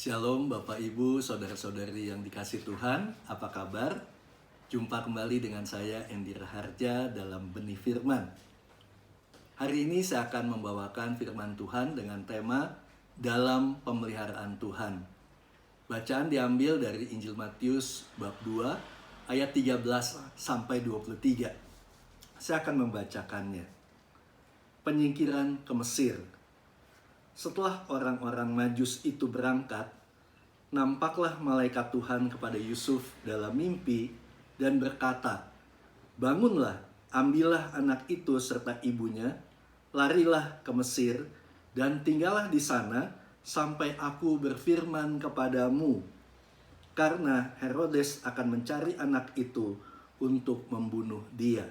Shalom Bapak Ibu, Saudara-saudari yang dikasih Tuhan, apa kabar? Jumpa kembali dengan saya Endi Raharja dalam Benih Firman. Hari ini saya akan membawakan firman Tuhan dengan tema Dalam Pemeliharaan Tuhan. Bacaan diambil dari Injil Matius bab 2 ayat 13 sampai 23. Saya akan membacakannya. Penyingkiran ke Mesir. Setelah orang-orang Majus itu berangkat, nampaklah malaikat Tuhan kepada Yusuf dalam mimpi dan berkata, "Bangunlah, ambillah anak itu serta ibunya, larilah ke Mesir, dan tinggallah di sana sampai aku berfirman kepadamu. Karena Herodes akan mencari anak itu untuk membunuh dia."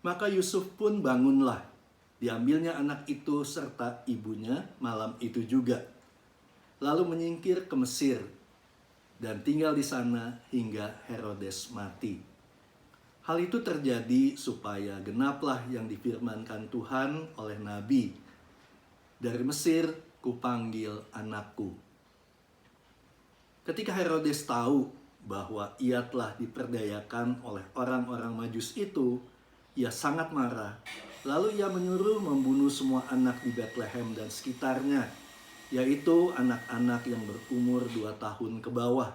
Maka Yusuf pun bangunlah. Diambilnya anak itu serta ibunya malam itu juga. Lalu menyingkir ke Mesir dan tinggal di sana hingga Herodes mati. Hal itu terjadi supaya genaplah yang difirmankan Tuhan oleh Nabi. "Dari Mesir kupanggil anakku." Ketika Herodes tahu bahwa ia telah diperdayakan oleh orang-orang Majus itu, ia sangat marah. Lalu ia menyuruh membunuh semua anak di Betlehem dan sekitarnya, yaitu anak-anak yang berumur 2 tahun ke bawah,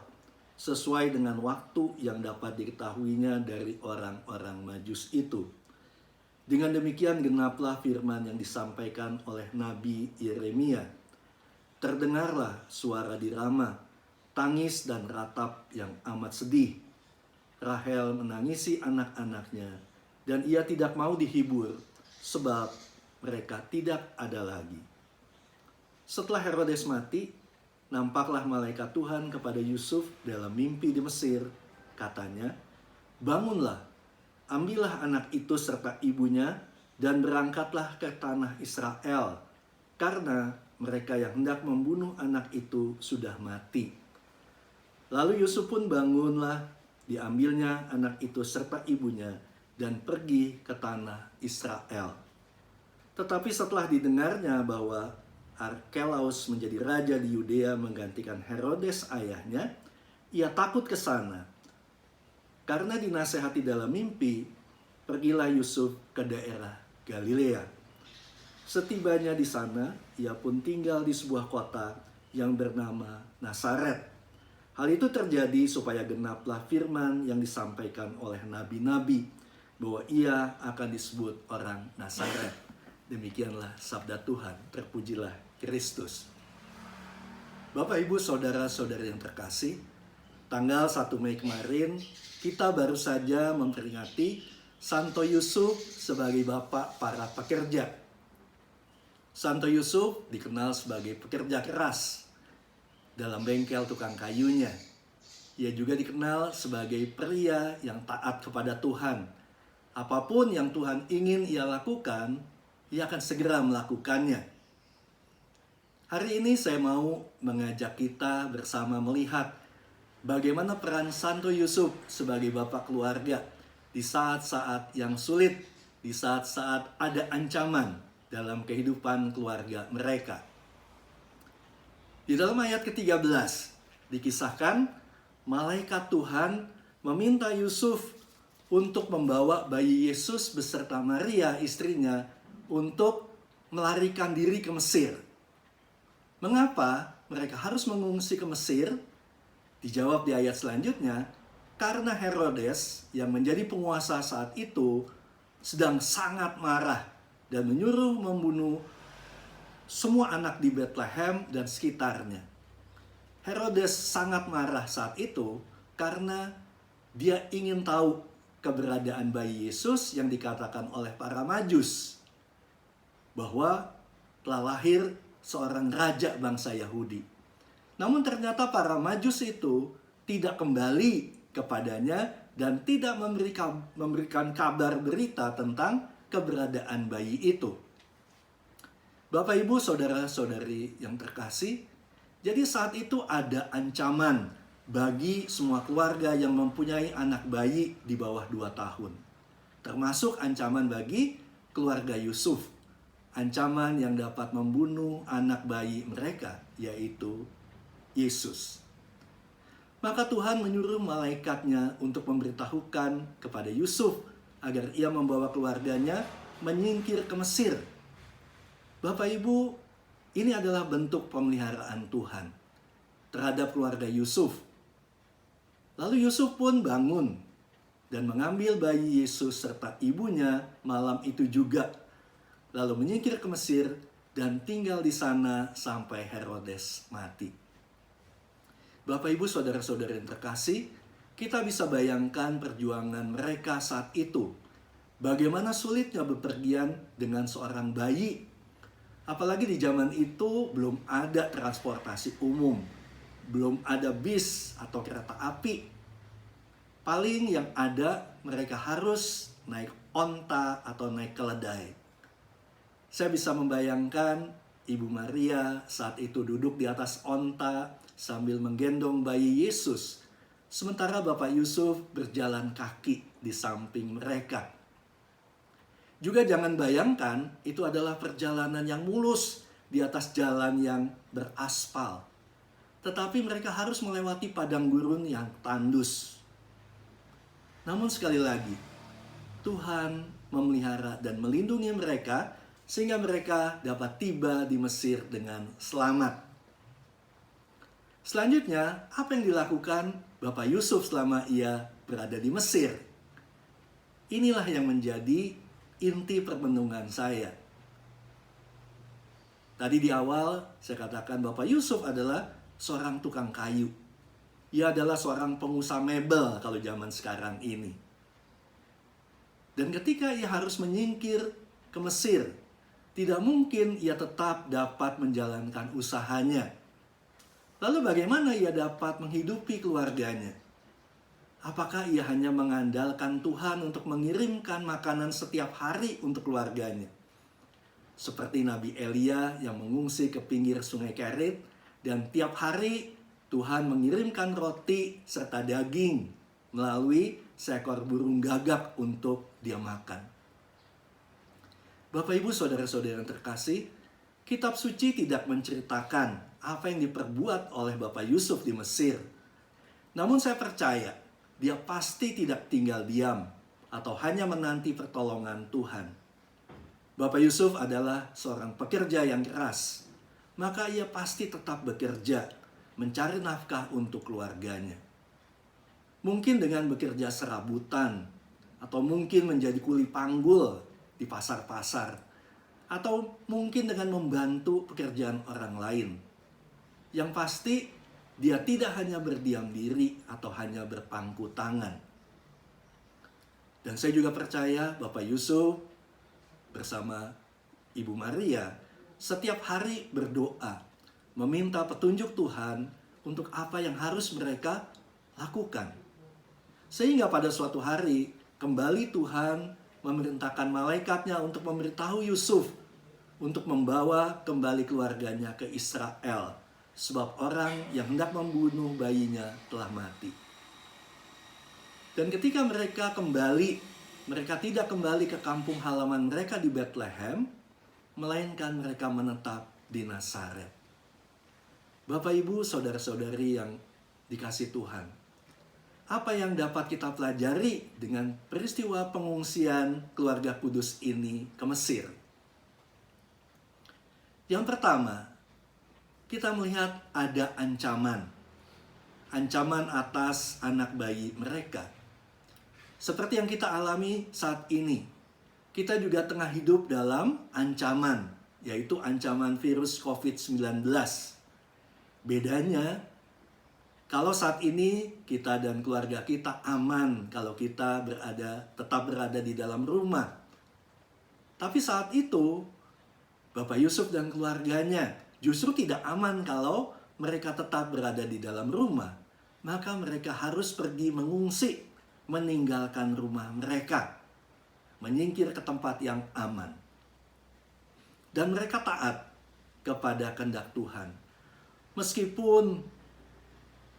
sesuai dengan waktu yang dapat diketahuinya dari orang-orang Majus itu. Dengan demikian genaplah firman yang disampaikan oleh Nabi Yeremia. Terdengarlah suara di Rama, tangis dan ratap yang amat sedih. Rahel menangisi anak-anaknya, dan ia tidak mau dihibur, sebab mereka tidak ada lagi. Setelah Herodes mati, nampaklah malaikat Tuhan kepada Yusuf dalam mimpi di Mesir. Katanya, "Bangunlah, ambillah anak itu serta ibunya, dan berangkatlah ke tanah Israel, karena mereka yang hendak membunuh anak itu sudah mati." Lalu Yusuf pun bangunlah, diambilnya anak itu serta ibunya, dan pergi ke tanah Israel. Tetapi setelah didengarnya bahwa Arkelaus menjadi raja di Yudea menggantikan Herodes ayahnya, ia takut ke sana. Karena dinasehati dalam mimpi, pergilah Yusuf ke daerah Galilea. Setibanya di sana, ia pun tinggal di sebuah kota yang bernama Nazaret. Hal itu terjadi supaya genaplah firman yang disampaikan oleh nabi-nabi, bahwa ia akan disebut orang Nazaret. Demikianlah sabda Tuhan, terpujilah Kristus. Bapak, Ibu, Saudara-saudari yang terkasih, tanggal 1 Mei kemarin kita baru saja memperingati Santo Yusuf sebagai bapak para pekerja. Santo Yusuf dikenal sebagai pekerja keras dalam bengkel tukang kayunya. Ia juga dikenal sebagai pria yang taat kepada Tuhan. Apapun yang Tuhan ingin ia lakukan, ia akan segera melakukannya. Hari ini saya mau mengajak kita bersama melihat bagaimana peran Santo Yusuf sebagai bapak keluarga di saat-saat yang sulit, di saat-saat ada ancaman dalam kehidupan keluarga mereka. Di dalam ayat ke-13 dikisahkan malaikat Tuhan meminta Yusuf untuk membawa bayi Yesus beserta Maria istrinya untuk melarikan diri ke Mesir. Mengapa mereka harus mengungsi ke Mesir? Dijawab di ayat selanjutnya, karena Herodes yang menjadi penguasa saat itu sedang sangat marah dan menyuruh membunuh semua anak di Betlehem dan sekitarnya. Herodes sangat marah saat itu karena dia ingin tahu keberadaan bayi Yesus yang dikatakan oleh para Majus bahwa telah lahir seorang raja bangsa Yahudi. Namun ternyata para Majus itu tidak kembali kepadanya dan tidak memberikan kabar berita tentang keberadaan bayi itu. Bapak, Ibu, Saudara-saudari yang terkasih, jadi saat itu ada ancaman bagi semua keluarga yang mempunyai anak bayi di bawah 2 tahun. Termasuk ancaman bagi keluarga Yusuf. Ancaman yang dapat membunuh anak bayi mereka, yaitu Yesus. Maka Tuhan menyuruh malaikatnya untuk memberitahukan kepada Yusuf agar ia membawa keluarganya menyingkir ke Mesir. Bapak Ibu, ini adalah bentuk pemeliharaan Tuhan terhadap keluarga Yusuf. Lalu Yusuf pun bangun dan mengambil bayi Yesus serta ibunya malam itu juga, lalu menyingkir ke Mesir dan tinggal di sana sampai Herodes mati. Bapak Ibu saudara-saudara yang terkasih, kita bisa bayangkan perjuangan mereka saat itu. Bagaimana sulitnya bepergian dengan seorang bayi. Apalagi di zaman itu belum ada transportasi umum, belum ada bis atau kereta api. Paling yang ada mereka harus naik onta atau naik keledai. Saya bisa membayangkan Ibu Maria saat itu duduk di atas onta sambil menggendong bayi Yesus, sementara Bapak Yusuf berjalan kaki di samping mereka. Juga jangan bayangkan itu adalah perjalanan yang mulus di atas jalan yang beraspal. Tetapi mereka harus melewati padang gurun yang tandus. Namun sekali lagi, Tuhan memelihara dan melindungi mereka sehingga mereka dapat tiba di Mesir dengan selamat. Selanjutnya, apa yang dilakukan Bapak Yusuf selama ia berada di Mesir? Inilah yang menjadi inti permenungan saya. Tadi di awal saya katakan Bapak Yusuf adalah seorang tukang kayu. Ia adalah seorang pengusaha mebel kalau zaman sekarang ini. Dan ketika ia harus menyingkir ke Mesir, tidak mungkin ia tetap dapat menjalankan usahanya. Lalu bagaimana ia dapat menghidupi keluarganya? Apakah ia hanya mengandalkan Tuhan untuk mengirimkan makanan setiap hari untuk keluarganya? Seperti Nabi Elia yang mengungsi ke pinggir sungai Kerit dan tiap hari Tuhan mengirimkan roti serta daging melalui seekor burung gagak untuk dia makan. Bapak Ibu saudara-saudara yang terkasih, kitab suci tidak menceritakan apa yang diperbuat oleh Bapak Yusuf di Mesir. Namun saya percaya dia pasti tidak tinggal diam atau hanya menanti pertolongan Tuhan. Bapak Yusuf adalah seorang pekerja yang keras, maka ia pasti tetap bekerja, mencari nafkah untuk keluarganya. Mungkin dengan bekerja serabutan, atau mungkin menjadi kuli panggul di pasar-pasar, atau mungkin dengan membantu pekerjaan orang lain. Yang pasti, dia tidak hanya berdiam diri atau hanya berpangku tangan. Dan saya juga percaya Bapak Yusuf bersama Ibu Maria setiap hari berdoa, meminta petunjuk Tuhan untuk apa yang harus mereka lakukan. Sehingga pada suatu hari, kembali Tuhan memerintahkan malaikatnya untuk memberitahu Yusuf untuk membawa kembali keluarganya ke Israel. Sebab orang yang hendak membunuh bayinya telah mati. Dan ketika mereka kembali, mereka tidak kembali ke kampung halaman mereka di Bethlehem, melainkan mereka menetap di Nazaret. Bapak Ibu, saudara-saudari yang dikasih Tuhan, apa yang dapat kita pelajari dengan peristiwa pengungsian keluarga kudus ini ke Mesir? Yang pertama, kita melihat ada ancaman atas anak bayi mereka. Seperti yang kita alami saat ini, kita juga tengah hidup dalam ancaman, yaitu ancaman virus COVID-19. Bedanya, kalau saat ini kita dan keluarga kita aman kalau kita tetap berada di dalam rumah. Tapi saat itu, Bapak Yusuf dan keluarganya justru tidak aman kalau mereka tetap berada di dalam rumah. Maka mereka harus pergi mengungsi, meninggalkan rumah mereka, menyingkir ke tempat yang aman. Dan mereka taat kepada kehendak Tuhan. Meskipun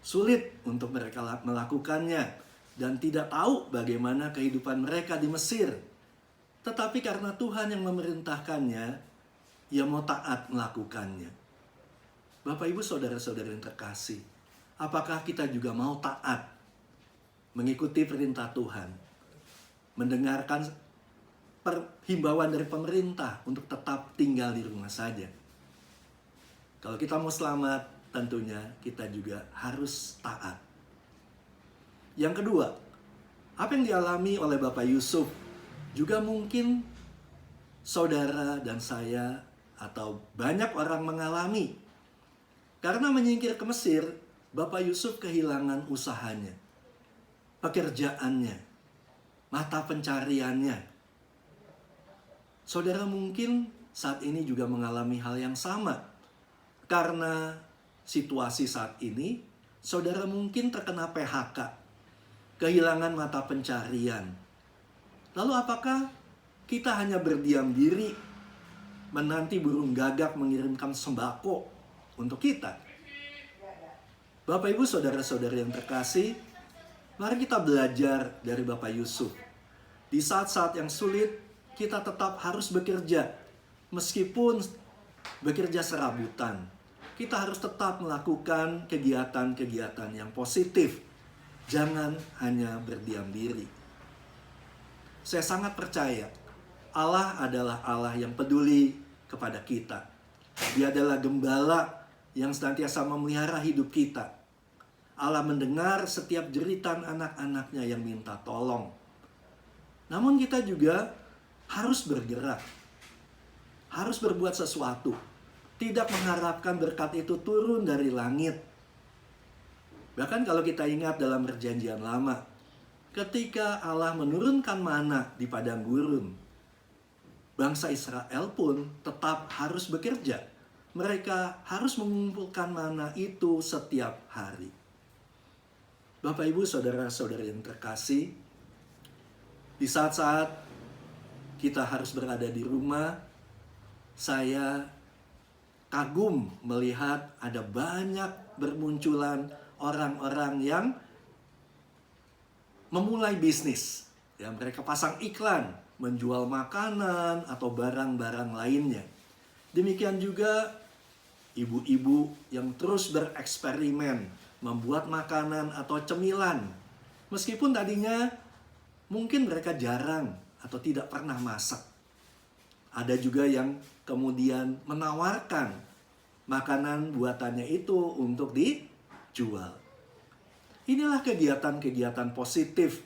sulit untuk mereka melakukannya dan tidak tahu bagaimana kehidupan mereka di Mesir. Tetapi karena Tuhan yang memerintahkannya, ia mau taat melakukannya. Bapak Ibu saudara-saudara yang terkasih, apakah kita juga mau taat mengikuti perintah Tuhan, mendengarkan himbauan dari pemerintah untuk tetap tinggal di rumah saja? Kalau kita mau selamat, tentunya kita juga harus taat. Yang kedua, apa yang dialami oleh Bapak Yusuf juga mungkin saudara dan saya atau banyak orang mengalami. Karena menyingkir ke Mesir, Bapak Yusuf kehilangan usahanya, pekerjaannya, mata pencariannya. Saudara mungkin saat ini juga mengalami hal yang sama. Karena situasi saat ini, saudara mungkin terkena PHK, kehilangan mata pencarian. Lalu apakah kita hanya berdiam diri, menanti burung gagak mengirimkan sembako untuk kita? Bapak Ibu saudara-saudara yang terkasih, mari kita belajar dari Bapak Yusuf. Di saat-saat yang sulit, kita tetap harus bekerja. Meskipun bekerja serabutan, kita harus tetap melakukan kegiatan-kegiatan yang positif. Jangan hanya berdiam diri. Saya sangat percaya Allah adalah Allah yang peduli kepada kita. Dia adalah gembala yang senantiasa memelihara hidup kita. Allah mendengar setiap jeritan anak-anaknya yang minta tolong. Namun kita juga harus bergerak. Harus berbuat sesuatu. Tidak mengharapkan berkat itu turun dari langit. Bahkan kalau kita ingat dalam perjanjian lama, ketika Allah menurunkan mana di padang gurun, bangsa Israel pun tetap harus bekerja. Mereka harus mengumpulkan mana itu setiap hari. Bapak Ibu saudara-saudara yang terkasih, di saat-saat kita harus berada di rumah, saya kagum melihat ada banyak bermunculan orang-orang yang memulai bisnis. Ya, mereka pasang iklan, menjual makanan atau barang-barang lainnya. Demikian juga ibu-ibu yang terus bereksperimen, membuat makanan atau cemilan. Meskipun tadinya mungkin mereka jarang atau tidak pernah masak. Ada juga yang kemudian menawarkan makanan buatannya itu untuk dijual. Inilah kegiatan-kegiatan positif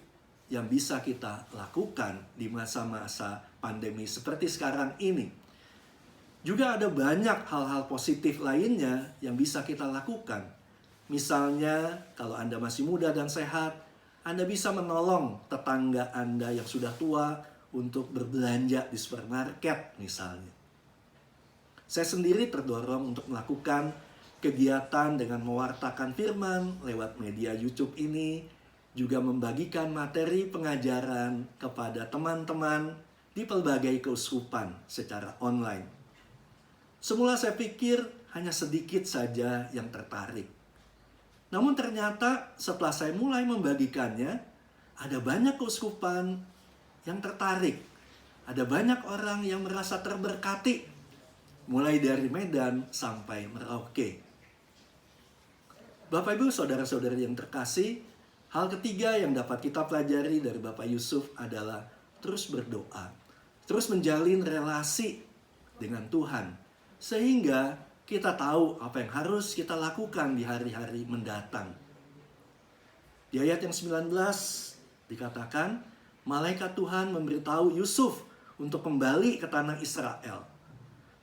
yang bisa kita lakukan di masa-masa pandemi seperti sekarang ini. Juga ada banyak hal-hal positif lainnya yang bisa kita lakukan. Misalnya, kalau Anda masih muda dan sehat, Anda bisa menolong tetangga Anda yang sudah tua untuk berbelanja di supermarket misalnya. Saya sendiri terdorong untuk melakukan kegiatan dengan mewartakan firman lewat media YouTube ini, juga membagikan materi pengajaran kepada teman-teman di pelbagai keuskupan secara online. Semula saya pikir hanya sedikit saja yang tertarik. Namun ternyata setelah saya mulai membagikannya, ada banyak keuskupan yang tertarik. Ada banyak orang yang merasa terberkati, mulai dari Medan sampai Merauke. Bapak Ibu saudara-saudari yang terkasih, hal ketiga yang dapat kita pelajari dari Bapak Yusuf adalah terus berdoa. Terus menjalin relasi dengan Tuhan. Sehingga kita tahu apa yang harus kita lakukan di hari-hari mendatang. Di ayat yang 19 dikatakan, malaikat Tuhan memberitahu Yusuf untuk kembali ke tanah Israel.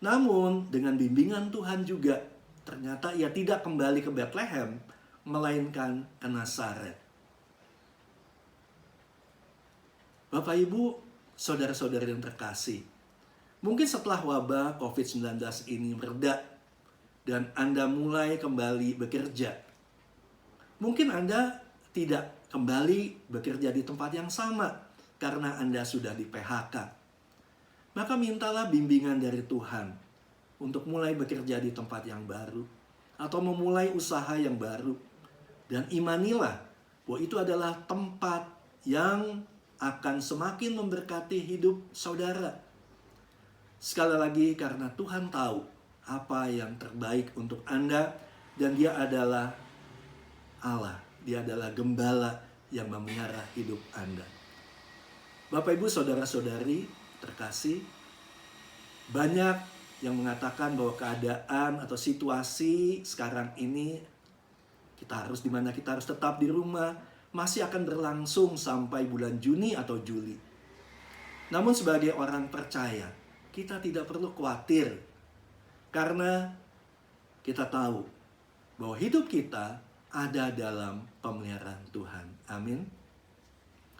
Namun dengan bimbingan Tuhan juga, ternyata ia tidak kembali ke Bethlehem, melainkan ke Nazaret. Bapak Ibu, saudara-saudari yang terkasih, mungkin setelah wabah COVID-19 ini mereda dan Anda mulai kembali bekerja, mungkin Anda tidak kembali bekerja di tempat yang sama karena Anda sudah di PHK. Maka mintalah bimbingan dari Tuhan untuk mulai bekerja di tempat yang baru atau memulai usaha yang baru. Dan imanilah bahwa itu adalah tempat yang akan semakin memberkati hidup saudara. Sekali lagi, karena Tuhan tahu apa yang terbaik untuk Anda, dan Dia adalah Allah. Dia adalah gembala yang memelihara hidup Anda. Bapak, Ibu, saudara-saudari terkasih, banyak yang mengatakan bahwa keadaan atau situasi sekarang ini kita harus tetap di rumah, masih akan berlangsung sampai bulan Juni atau Juli. Namun sebagai orang percaya, kita tidak perlu khawatir karena kita tahu bahwa hidup kita ada dalam pemeliharaan Tuhan. Amin.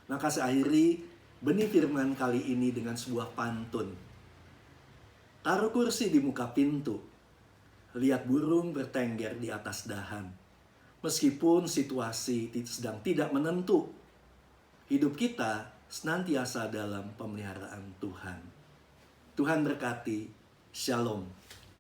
Maka saya akhiri benih firman kali ini dengan sebuah pantun. Taruh kursi di muka pintu, lihat burung bertengger di atas dahan. Meskipun situasi sedang tidak menentu, hidup kita senantiasa dalam pemeliharaan Tuhan. Tuhan berkati. Shalom.